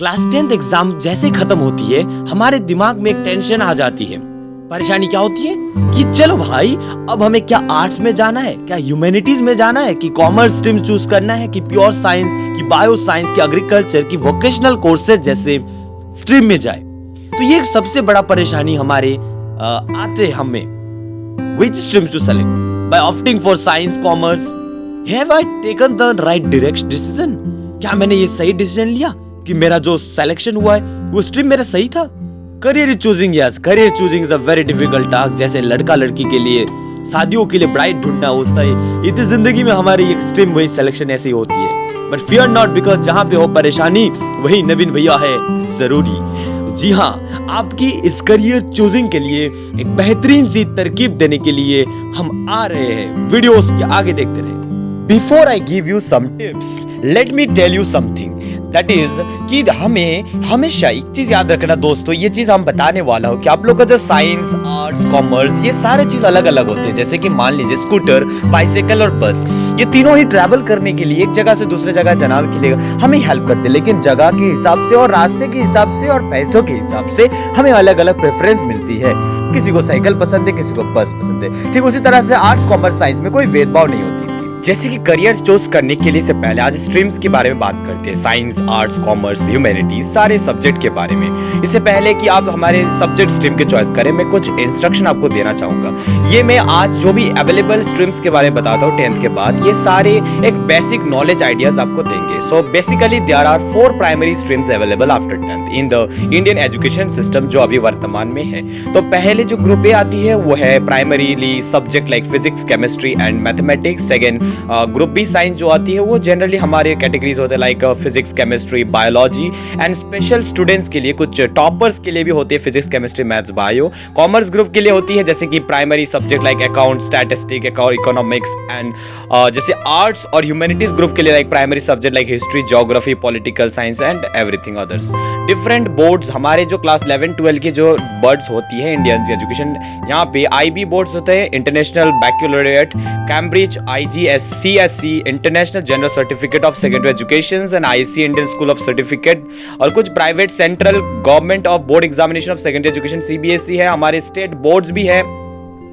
Class 10th exam जैसे ही खत्म होती है हमारे दिमाग में एक टेंशन आ जाती है। परेशानी क्या होती है कि चलो भाई अब हमें क्या आर्ट्स में जाना है, क्या ह्यूमैनिटीज में जाना है, कि कॉमर्स स्ट्रीम चूज करना है, कि प्योर साइंस, कि बायो साइंस, कि एग्रीकल्चर, कि वोकेशनल कोर्सेज जैसे स्ट्रीम में जाए। तो ये एक सबसे बड़ा परेशानी हमारे आते हैं हमें। Which streams to select? By opting for science, commerce, have I taken the right decision? क्या मैंने ये सही डिसीजन लिया कि मेरा जो सिलेक्शन हुआ है वो स्ट्रीम मेरा सही था? Career choosing, yes, career choosing is a very difficult task. जैसे लड़का लड़की के लिए शादियों के लिए ब्राइड ढूंढना होता है, इतनी जिंदगी में हमारी एक स्ट्रीम वही सिलेक्शन ऐसी होती है। बट फियर नॉट, बिकॉज जहां पे हो परेशानी वही नवीन भैया है जरूरी। जी हाँ, आपकी इस करियर चूजिंग के लिए एक बेहतरीन सी तरकीब देने के लिए हम आ रहे हैं। वीडियोस के आगे देखते रहे। Before I give you some tips, let me tell you something, that is कि हमें हमेशा एक चीज याद रखना दोस्तों, ये चीज हम बताने वाला हूँ कि आप लोग का जो साइंस, आर्ट्स, कॉमर्स, ये सारे चीज अलग अलग होते हैं। जैसे कि मान लीजिए स्कूटर, बाइसाइकिल और बस, ये तीनों ही ट्रैवल करने के लिए एक जगह से दूसरे जगह जाने के लिए हमें हेल्प करते हैं, लेकिन जगह के हिसाब से और रास्ते के हिसाब से और पैसों के हिसाब से हमें अलग अलग प्रेफरेंस मिलती है। किसी को साइकिल पसंद है, किसी को बस पसंद है। ठीक उसी तरह से आर्ट्स, कॉमर्स, साइंस में कोई भेदभाव नहीं होती। जैसे कि करियर चूज करने के लिए से पहले आज स्ट्रीम्स के बारे में बात करते हैं। साइंस, आर्ट्स, कॉमर्स, ह्यूमैनिटीज, सारे सब्जेक्ट के बारे में। इससे पहले कि आप हमारे सब्जेक्ट स्ट्रीम के चॉइस करें, मैं कुछ इंस्ट्रक्शन आपको देना चाहूंगा। ये मैं आज जो भी अवेलेबल स्ट्रीम्स के बारे में बताता हूँ 10th के बाद, ये सारे एक बेसिक नॉलेज आइडियाज आपको देंगे। So basically there are 4 primary streams available after 10th in the Indian education system, जो अभी वर्तमान में है। तो पहले जो ग्रुप ए आती है वो है primarily subject like physics, chemistry and mathematics. Second group B science जो आती है वो जनरली हमारे कैटेगरीज होते हैं like physics, chemistry, biology and special students के लिए, कुछ टॉपर्स के लिए भी होती है physics, chemistry, maths, bio. Commerce group के लिए होती है जैसे कि primary subject like account, statistic, economics and जैसे आर्ट्स और ह्यूमैनिटीज ग्रुप के लिए like primary subject like history, geography, political science and everything others. Different boards हमारे जो क्लास 11-12 की जो बोर्ड्स होती है इंडियन एजुकेशन, यहाँ पे IB बोर्ड्स होते हैं, international baccalaureate, Cambridge, IGSC, CSE, international general certificate of secondary education and IC, Indian school of certificate, और कुछ private central government of board examination of secondary education CBSE है। हमारे state boards भी है।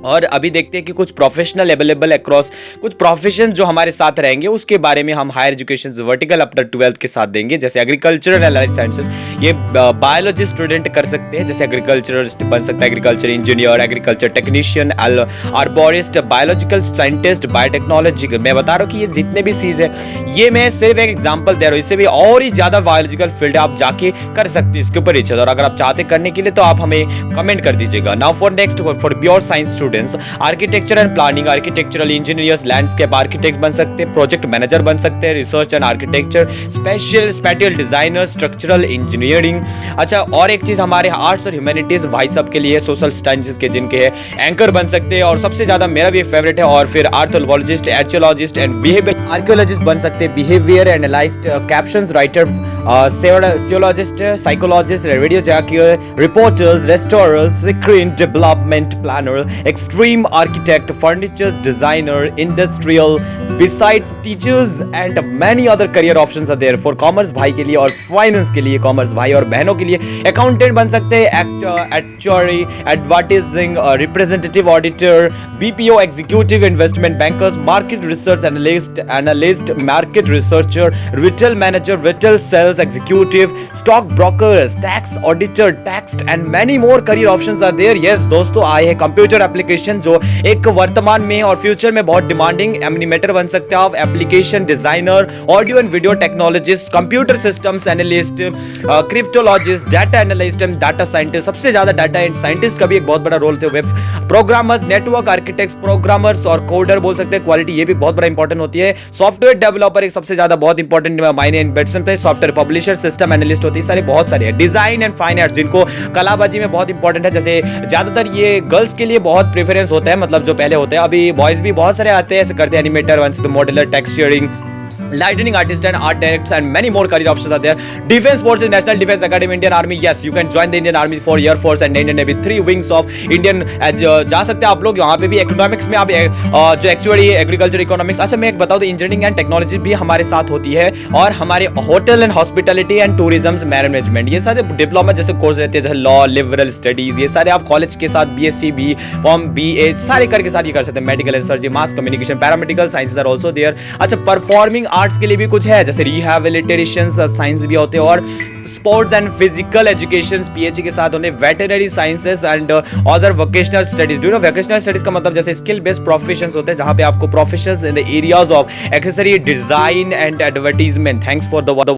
और अभी देखते हैं कि कुछ प्रोफेशनल अवेलेबल अक्रॉस कुछ प्रोफेशन जो हमारे साथ रहेंगे, उसके बारे में हम higher education vertical up to 12th के साथ देंगे। जैसे एग्रीकल्चरल एंड लाइफ साइंसेस, ये बायोलॉजी स्टूडेंट कर सकते हैं, जैसे एग्रीकल्चरिस्ट बन सकता है, agriculture engineer, agriculture technician, arborist, biological scientist, biotechnology. मैं बता रहा हूँ कि ये जितने भी चीज है, ये मैं सिर्फ एक एग्जाम्पल दे रहा हूँ, इससे भी और ही ज्यादा बायोलॉजिकल फील्ड आप जाके कर सकते हैं इसके ऊपर रिसर्च। और अगर आप चाहते करने के लिए तो आप हमें कमेंट कर दीजिएगा। Now for next, for pure science students, architecture and planning, architectural engineers, landscape architect बन सकते हैं, प्रोजेक्ट मैनेजर बन सकते हैं, research and architecture, special designer, structural engineering. अच्छा, और एक चीज हमारे आर्ट्स और ह्यूमैनिटीज भाई सब के लिए, सोशल साइंसेस के जिनके है, एंकर बन सकते हैं, और सबसे ज्यादा मेरा भी फेवरेट है, और फिर orthologist, archaeologist and behaviour archaeologist बन सकते हैं, behaviour analyst, captions writer, sociologist, psychologist, radio jockey, reporters, restorers, screen development planner, extreme architect, furnitures designer, industrial, besides teachers and many other career options are there for commerce भाई के लिए, और finance के लिए, commerce भाई और बहनों के लिए अकाउंटेंट बन सकते हैं, actuary, advertising, representative auditor, BPO executive, investment bankers, market research analyst, market researcher, retail manager, retail sales executive, stock brokers, tax auditor, tax and many more career options are there. Yes दोस्तों, आए हैं computer application, जो एक वर्तमान में और future में बहुत डिमांडिंग एनिमेटर बन सकते हैं आप, application designer, audio and video technologist, computer systems analyst, cryptologist, data analyst and data scientist. सबसे ज्यादा डाटा एंड साइंटिस्ट का भी एक बहुत बड़ा रोल थे। Web programmers, network architects, programmers और कोडर बोल सकते हैं। क्वालिटी ये भी बहुत बड़ा इंपॉर्टेंट होती है। सॉफ्टवेयर डेवलपर एक सबसे ज्यादा बहुत इंपॉर्टेंट मायने इन्वेस्टमेंट है। सॉफ्टवेयर पब्लिशर, सिस्टम एनालिस्ट होती है, सारे बहुत सारे हैं। डिजाइन एंड फाइन आर्ट्स, जिनको कलाबाजी में बहुत इंपॉर्टेंट है, जैसे ज्यादातर ये गर्ल्स के लिए बहुत प्रेफरेंस होता है, मतलब जो पहले होते हैं, अभी बॉयज भी बहुत सारे आते हैं, ऐसे करते हैं, एनिमेटर बन सकते, modeller, texturing, lightning artist and art directs and many more career options are there. Defense forces, National Defense Academy, Indian Army, yes you can join the Indian Army for Air Force and Indian Navy, 3 wings of Indian जा सकते हैं आप लोग वहाँ पे भी. Economics में आप जो एक्चुअली एग्रीकल्चर इकोनॉमिक्स. अच्छा मैं एक बताऊँ तो इंजीनियरिंग एंड टेक्नोलॉजी भी हमारे साथ होती है, और हमारे hotel and hospitality and tourism management, ये सारे डिप्लोमा जैसे कोर्स रहते हैं, जैसे लॉ, लिबरल स्टडीज, ये सारे आप कॉलेज के साथ BSc भी फॉर्म BA सारे करके साथ ये कर सकते हैं. Medical and surgery, mass communication, paramedical sciences are also there. अच्छा परफॉर्मिंग आर्ट्स के लिए भी कुछ है, जैसे रिहैबिलिटेशन साइंस भी होते हैं, और sports and physical education PhD के साथ होने, veterinary sciences and other vocational studies. Do know vocational studies का मतलब जैसे स्किल बेस्ड प्रोफेशंस होते हैं, जहां पे आपको professions in the areas of accessory design and advertisement. Thanks for the